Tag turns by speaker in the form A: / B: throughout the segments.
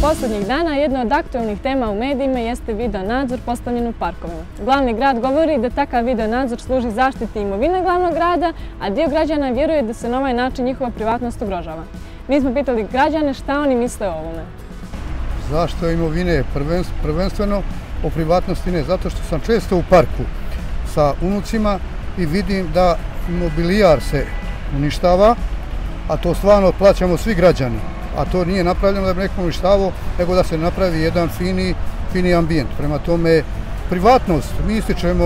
A: Posljednjih dana jedna od aktualnih tema u medijima jeste video nadzor postavljen u parkovima. Glavni grad govori da takav video nadzor služi zaštiti imovine glavnog grada, a dio građana vjeruje da se na ovaj način njihova privatnost ugrožava. Mi smo pitali građane šta oni misle o ovome.
B: Zašto imovine? Prvenstveno o privatnosti ne, zato što sam često u parku sa unucima i vidim da imobilijar se uništava, a to stvarno plaćamo svi građani. A to nije napravljeno da bi neko uništavao, nego da se napravi jedan fini ambijent. Prema tome, privatnost, mi ističemo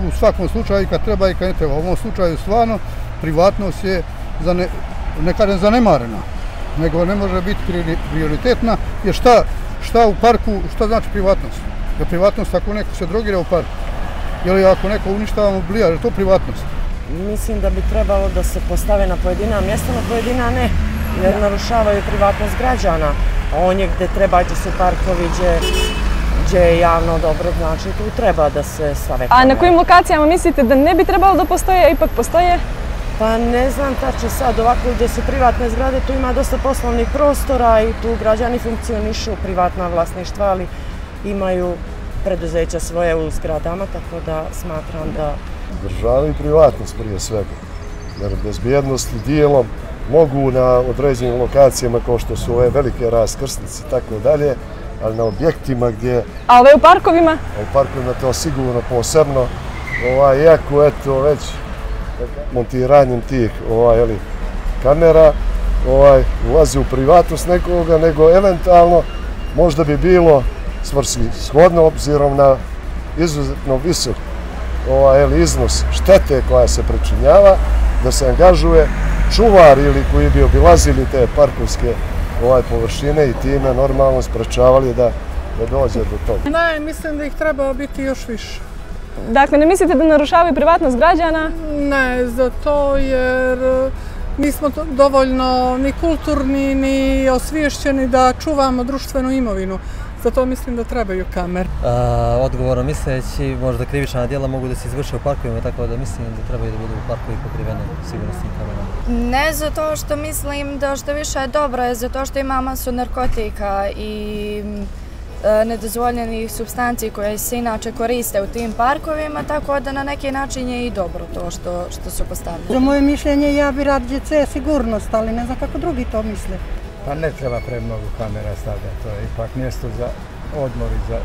B: u svakom slučaju kad treba i kad ne treba. U ovom slučaju stvarno privatnost je, ne kažem zanemarena, nego ne može biti prioritetna, jer šta u parku, šta znači privatnost? Je privatnost ako neko se drogira u parku? Ili ako neko uništava mobilijar, je to privatnost?
C: Mislim da bi trebalo da se postave na pojedina mjesta, na pojedina ne, jer narušavaju privatnost građana. A on je gdje treba, gdje su parkovi, gdje je javno dobro, znači tu treba da se stave kamere.
A: A na kojim lokacijama mislite da ne bi trebalo da postoje, a ipak postoje?
C: Pa ne znam tačno sad, ovako gdje su privatne zgrade, tu ima dosta poslovnih prostora i tu građani funkcionišu, privatna vlasništva, ali imaju preduzeća svoje u zgradama, tako da smatram da...
D: Državni privatnost prije svega, jer bezbjednosti dijelom mogu na određenim lokacijama kao što su ove velike raskrsnice i tako dalje, ali na objektima gdje...
A: A ove u parkovima?
D: U parkovima to sigurno posebno, iako eto već montiranjem tih kamera ulazi u privatnost nekoga, nego eventualno možda bi bilo svrsishodno obzirom na izuzetno visok iznos štete koja se pričinjava, da se angažuje čuvar ili koji bi obilazili te parkovske površine i time normalno sprečavali da dođe do toga.
E: Ne, mislim da ih treba biti još više.
A: Dakle, ne mislite da narušavaju privatnost građana?
E: Ne, zato jer nismo dovoljno ni kulturni, ni osviješćeni da čuvamo društvenu imovinu. Zato mislim da trebaju kamere.
F: Odgovorno misleći, možda krivična djela mogu da se izvrše u parkovima, tako da mislim da trebaju da budu u parkovi pokrivene sigurnosnim kamerama.
G: Ne zato što mislim da što više je dobro, je zato što ima masu narkotika i nedozvoljenih supstanci koje se inače koriste u tim parkovima, tako da na neki način je i dobro to što su postavljeni.
H: Za moje mišljenje ja bi radije sigurnost, ali ne znam kako drugi to misle.
I: Pa ne treba premnogo kamera stavljati, to je ipak mjesto za odmor i za